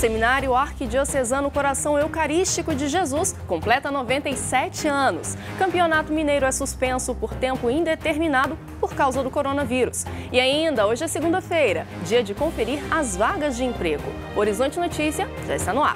Seminário Arquidiocesano Coração Eucarístico de Jesus completa 97 anos. Campeonato Mineiro é suspenso por tempo indeterminado por causa do coronavírus. E ainda, hoje é segunda-feira, dia de conferir as vagas de emprego. Horizonte Notícia já está no ar.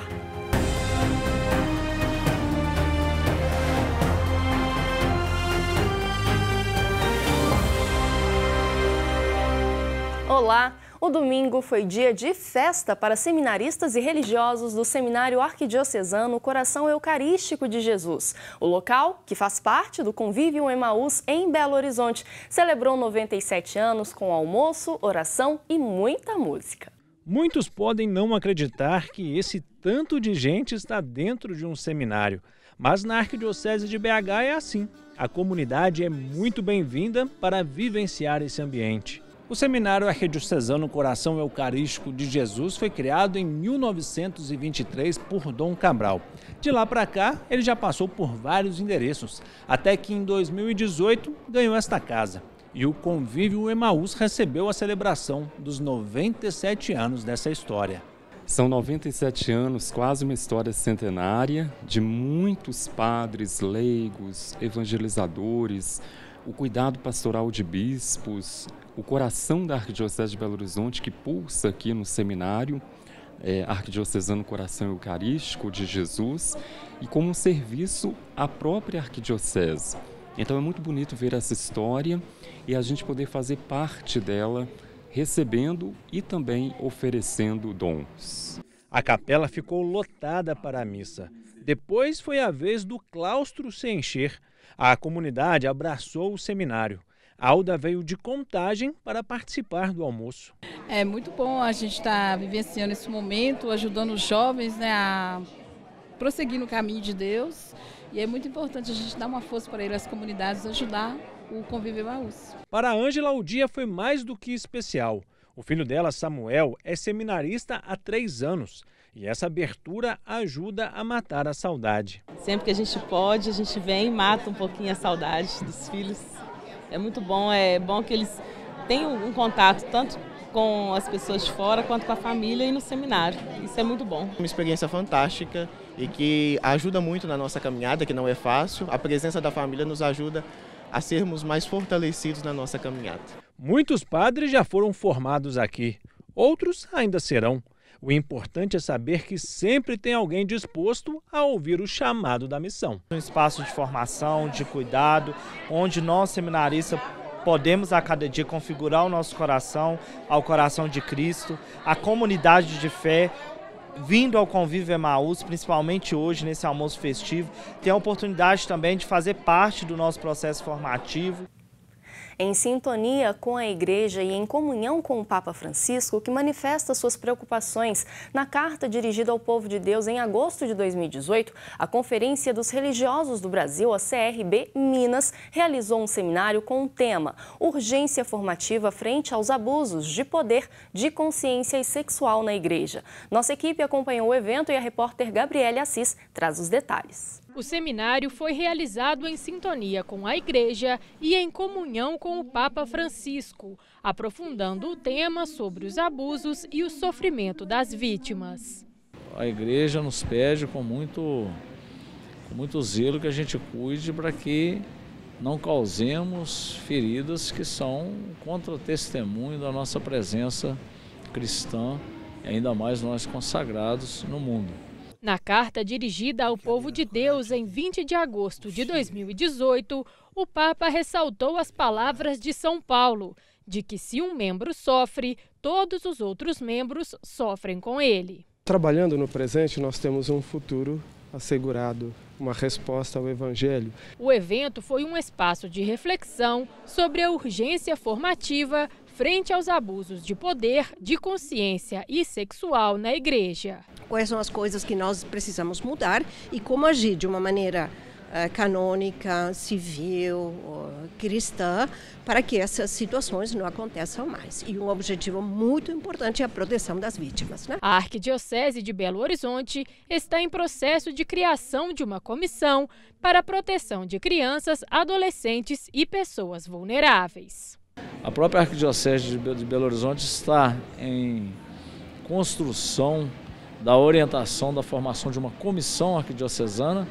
Olá! O domingo foi dia de festa para seminaristas e religiosos do Seminário Arquidiocesano Coração Eucarístico de Jesus. O local, que faz parte do Convívio Emaús em Belo Horizonte, celebrou 97 anos com almoço, oração e muita música. Muitos podem não acreditar que esse tanto de gente está dentro de um seminário, mas na Arquidiocese de BH é assim. A comunidade é muito bem-vinda para vivenciar esse ambiente. O Seminário Arquidiocesano Coração Eucarístico de Jesus foi criado em 1923 por Dom Cabral. De lá para cá, ele já passou por vários endereços, até que em 2018 ganhou esta casa. E o Convívio Emaús recebeu a celebração dos 97 anos dessa história. São 97 anos, quase uma história centenária, de muitos padres, leigos, evangelizadores, o cuidado pastoral de bispos, o coração da Arquidiocese de Belo Horizonte que pulsa aqui no seminário, Arquidiocesano Coração Eucarístico de Jesus, e como um serviço à própria Arquidiocese. Então é muito bonito ver essa história e a gente poder fazer parte dela, recebendo e também oferecendo dons. A capela ficou lotada para a missa. Depois foi a vez do claustro se encher. A comunidade abraçou o seminário. Alda veio de Contagem para participar do almoço. É muito bom a gente estar vivenciando esse momento, ajudando os jovens, a prosseguir no caminho de Deus. E é muito importante a gente dar uma força para eles, as comunidades, ajudar o Convívio Emaús. Para a Ângela, o dia foi mais do que especial. O filho dela, Samuel, é seminarista há 3 anos. E essa abertura ajuda a matar a saudade. Sempre que a gente pode, a gente vem e mata um pouquinho a saudade dos filhos. É muito bom, é bom que eles tenham um contato tanto com as pessoas de fora quanto com a família e no seminário. Isso é muito bom. Uma experiência fantástica e que ajuda muito na nossa caminhada, que não é fácil. A presença da família nos ajuda a sermos mais fortalecidos na nossa caminhada. Muitos padres já foram formados aqui, outros ainda serão. O importante é saber que sempre tem alguém disposto a ouvir o chamado da missão. Um espaço de formação, de cuidado, onde nós seminaristas podemos a cada dia configurar o nosso coração ao coração de Cristo, a comunidade de fé, vindo ao Convívio Emaús, principalmente hoje nesse almoço festivo, tem a oportunidade também de fazer parte do nosso processo formativo. Em sintonia com a Igreja e em comunhão com o Papa Francisco, que manifesta suas preocupações na carta dirigida ao povo de Deus em agosto de 2018, a Conferência dos Religiosos do Brasil, a CRB Minas, realizou um seminário com o tema Urgência Formativa frente aos abusos de poder, de consciência e sexual na Igreja. Nossa equipe acompanhou o evento e a repórter Gabriele Assis traz os detalhes. O seminário foi realizado em sintonia com a Igreja e em comunhão com o Papa Francisco, aprofundando o tema sobre os abusos e o sofrimento das vítimas. A Igreja nos pede com muito zelo que a gente cuide para que não causemos feridas que são contra o testemunho da nossa presença cristã, e ainda mais nós consagrados no mundo. Na carta dirigida ao povo de Deus em 20 de agosto de 2018, o Papa ressaltou as palavras de São Paulo, de que se um membro sofre, todos os outros membros sofrem com ele. Trabalhando no presente, nós temos um futuro assegurado, uma resposta ao Evangelho. O evento foi um espaço de reflexão sobre a urgência formativa frente aos abusos de poder, de consciência e sexual na Igreja. Quais são as coisas que nós precisamos mudar e como agir de uma maneira canônica, civil, cristã, para que essas situações não aconteçam mais. E um objetivo muito importante é a proteção das vítimas, A Arquidiocese de Belo Horizonte está em processo de criação de uma comissão para a proteção de crianças, adolescentes e pessoas vulneráveis. A própria Arquidiocese de Belo Horizonte está em construção da orientação, da formação de uma comissão arquidiocesana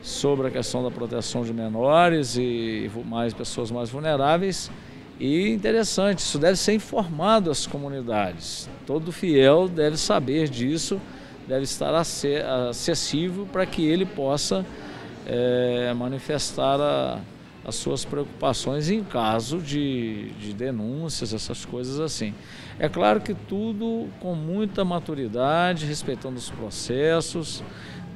sobre a questão da proteção de menores e mais pessoas mais vulneráveis. E interessante, isso deve ser informado às comunidades. Todo fiel deve saber disso, deve estar acessível para que ele possa manifestar as suas preocupações em caso de denúncias, essas coisas assim. É claro que tudo com muita maturidade, respeitando os processos,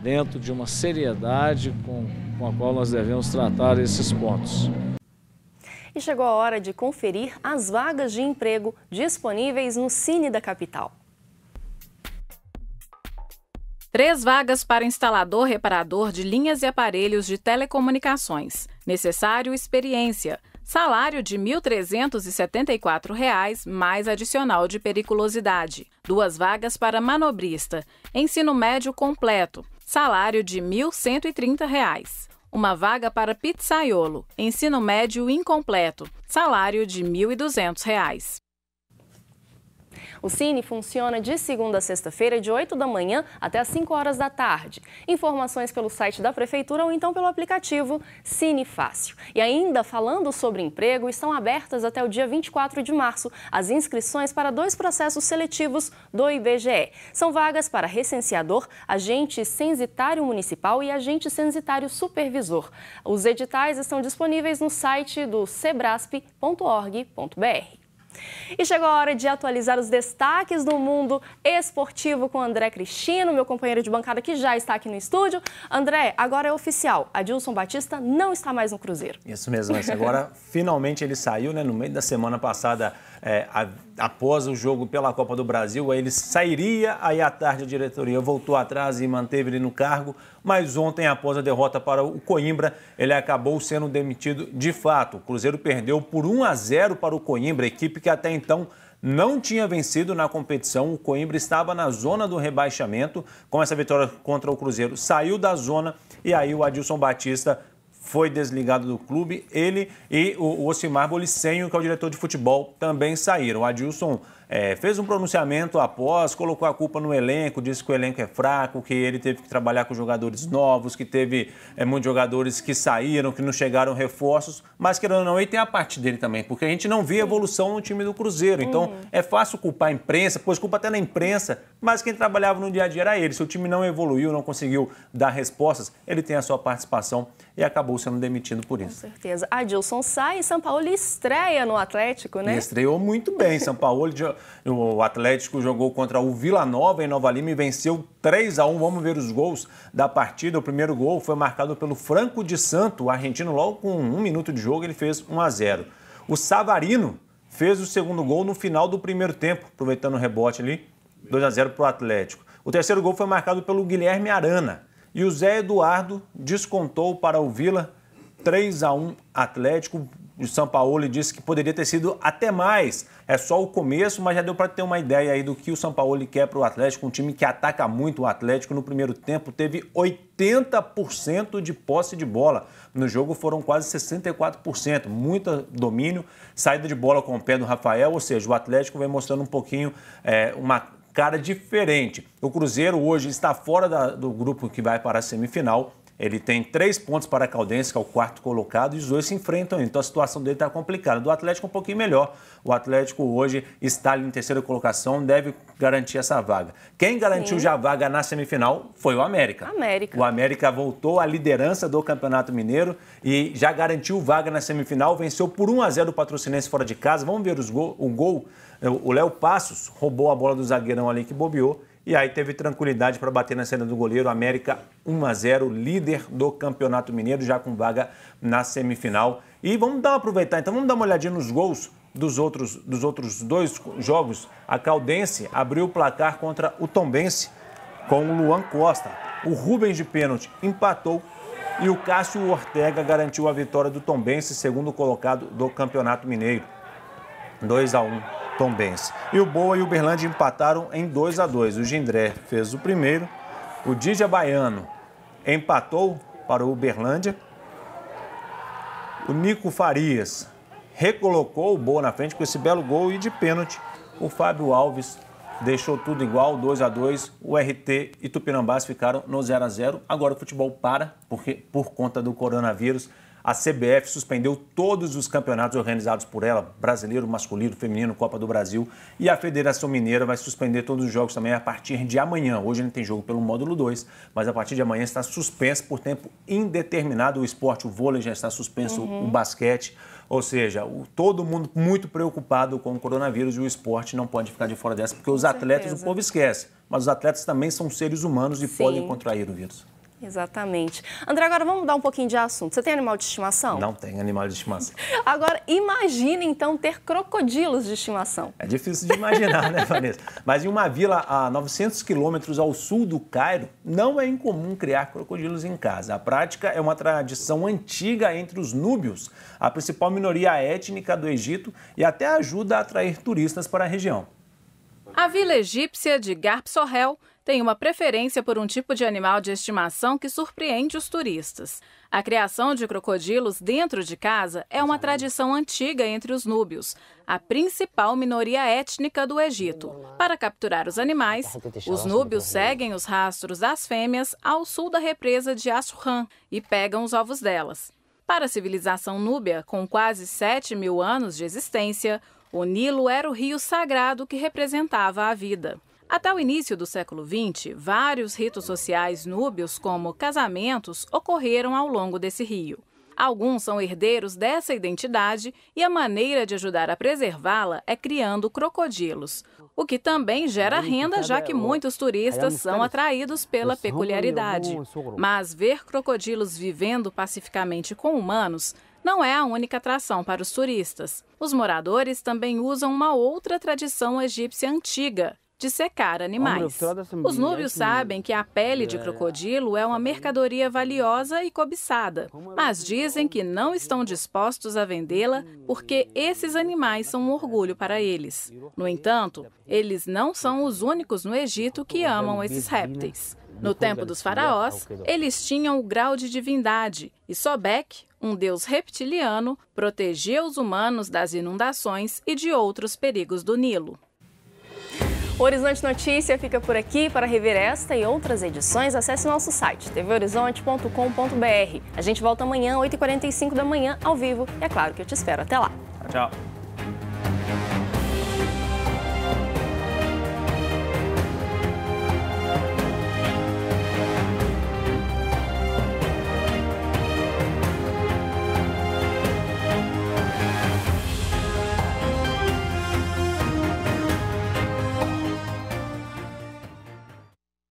dentro de uma seriedade com a qual nós devemos tratar esses pontos. E chegou a hora de conferir as vagas de emprego disponíveis no Cine da capital. 3 vagas para instalador reparador de linhas e aparelhos de telecomunicações. Necessário experiência. Salário de R$ 1.374, mais adicional de periculosidade. 2 vagas para manobrista. Ensino médio completo. Salário de R$ 1.130. 1 vaga para pizzaiolo. Ensino médio incompleto. Salário de R$ 1.200. O Cine funciona de segunda a sexta-feira, de 8 da manhã até as 5 horas da tarde. Informações pelo site da Prefeitura ou então pelo aplicativo Cine Fácil. E ainda falando sobre emprego, estão abertas até o dia 24 de março as inscrições para 2 processos seletivos do IBGE. São vagas para recenseador, agente censitário municipal e agente censitário supervisor. Os editais estão disponíveis no site do sebrasp.org.br. E chegou a hora de atualizar os destaques do mundo esportivo com André Cristino, meu companheiro de bancada que já está aqui no estúdio. André, agora é oficial, Adilson Batista não está mais no Cruzeiro. Isso mesmo, mas agora finalmente ele saiu, né, no meio da semana passada, após o jogo pela Copa do Brasil, aí ele sairia, aí à tarde a diretoria voltou atrás e manteve ele no cargo, mas ontem, após a derrota para o Coimbra, ele acabou sendo demitido de fato. O Cruzeiro perdeu por 1-0 para o Coimbra, equipe que até então não tinha vencido na competição. O Coimbra estava na zona do rebaixamento. Com essa vitória contra o Cruzeiro, saiu da zona e aí o Adilson Batista foi desligado do clube. Ele e o Ocimar Bolicenho, que é o diretor de futebol, também saíram. O Adilson fez um pronunciamento após, colocou a culpa no elenco, disse que o elenco é fraco, que ele teve que trabalhar com jogadores novos, que teve muitos jogadores que saíram, que não chegaram reforços, mas querendo ou não, ele tem a parte dele também, porque a gente não vê evolução no time do Cruzeiro. Então, é fácil culpar a imprensa, pois culpa até na imprensa, mas quem trabalhava no dia a dia era ele. Se o time não evoluiu, não conseguiu dar respostas, ele tem a sua participação e acabou sendo demitido por isso. Com certeza. Adilson sai e São Paulo estreia no Atlético, né? E estreou muito bem. São Paulo, o Atlético jogou contra o Vila Nova em Nova Lima e venceu 3-1. Vamos ver os gols da partida. O primeiro gol foi marcado pelo Franco de Santo, o argentino. Logo com 1 minuto de jogo ele fez 1-0. O Savarino fez o segundo gol no final do primeiro tempo, aproveitando o rebote ali, 2-0 para o Atlético. O terceiro gol foi marcado pelo Guilherme Arana. E o Zé Eduardo descontou para o Vila, 3-1 Atlético. O Sampaoli disse que poderia ter sido até mais. É só o começo, mas já deu para ter uma ideia aí do que o Sampaoli quer para o Atlético. Um time que ataca muito o Atlético. No primeiro tempo teve 80% de posse de bola. No jogo foram quase 64%. Muito domínio, saída de bola com o pé do Rafael. Ou seja, o Atlético vem mostrando um pouquinho uma cara diferente. O Cruzeiro hoje está fora do grupo que vai para a semifinal. Ele tem 3 pontos para a Caldense, que é o 4º colocado, e os dois se enfrentam. Então a situação dele está complicada. Do Atlético um pouquinho melhor. O Atlético hoje está ali em 3ª colocação, deve garantir essa vaga. Quem garantiu já a vaga na semifinal foi o América. O América voltou à liderança do Campeonato Mineiro e já garantiu vaga na semifinal. Venceu por 1-0 o Patrocinense fora de casa. Vamos ver o gol. O Léo Passos roubou a bola do zagueirão ali que bobeou. E aí teve tranquilidade para bater na saída do goleiro. América 1-0, líder do Campeonato Mineiro, já com vaga na semifinal. E vamos aproveitar, então vamos dar uma olhadinha nos gols dos outros 2 jogos. A Caldense abriu o placar contra o Tombense com o Luan Costa. O Rubens de pênalti empatou e o Cássio Ortega garantiu a vitória do Tombense, segundo colocado do Campeonato Mineiro. 2-1. Tombense. E o Boa e o Uberlândia empataram em 2-2. O Gindré fez o primeiro. O Dija Baiano empatou para o Uberlândia. O Nico Farias recolocou o Boa na frente com esse belo gol. E de pênalti, o Fábio Alves deixou tudo igual, 2-2. O RT e Tupinambás ficaram no 0-0. Agora o futebol para, porque por conta do coronavírus, a CBF suspendeu todos os campeonatos organizados por ela, brasileiro, masculino, feminino, Copa do Brasil. E a Federação Mineira vai suspender todos os jogos também a partir de amanhã. Hoje não tem jogo pelo módulo 2, mas a partir de amanhã está suspenso por tempo indeterminado o esporte. O vôlei já está suspenso, o basquete. Ou seja, todo mundo muito preocupado com o coronavírus e o esporte não pode ficar de fora dessa, porque os atletas, o povo esquece, mas os atletas também são seres humanos e podem contrair o vírus. Exatamente. André, agora vamos mudar um pouquinho de assunto. Você tem animal de estimação? Não tenho animal de estimação. Agora, imagine, então, ter crocodilos de estimação. É difícil de imaginar, né, Vanessa? Mas em uma vila a 900 quilômetros ao sul do Cairo, não é incomum criar crocodilos em casa. A prática é uma tradição antiga entre os núbios, a principal minoria étnica do Egito, e até ajuda a atrair turistas para a região. A vila egípcia de Garb Sohel tem uma preferência por um tipo de animal de estimação que surpreende os turistas. A criação de crocodilos dentro de casa é uma tradição antiga entre os núbios, a principal minoria étnica do Egito. Para capturar os animais, os núbios seguem os rastros das fêmeas ao sul da represa de Assuan e pegam os ovos delas. Para a civilização núbia, com quase 7.000 anos de existência, o Nilo era o rio sagrado que representava a vida. Até o início do século XX, vários ritos sociais núbios, como casamentos, ocorreram ao longo desse rio. Alguns são herdeiros dessa identidade e a maneira de ajudar a preservá-la é criando crocodilos, o que também gera renda, já que muitos turistas são atraídos pela peculiaridade. Mas ver crocodilos vivendo pacificamente com humanos não é a única atração para os turistas. Os moradores também usam uma outra tradição egípcia antiga, de secar animais. Os núbios sabem que a pele de crocodilo é uma mercadoria valiosa e cobiçada, mas dizem que não estão dispostos a vendê-la porque esses animais são um orgulho para eles. No entanto, eles não são os únicos no Egito que amam esses répteis. No tempo dos faraós, eles tinham o grau de divindade e Sobek, um deus reptiliano, protegia os humanos das inundações e de outros perigos do Nilo. O Horizonte Notícia fica por aqui. Para rever esta e outras edições, acesse nosso site tvhorizonte.com.br. A gente volta amanhã, 8h45 da manhã, ao vivo. E é claro que eu te espero. Até lá. Tchau.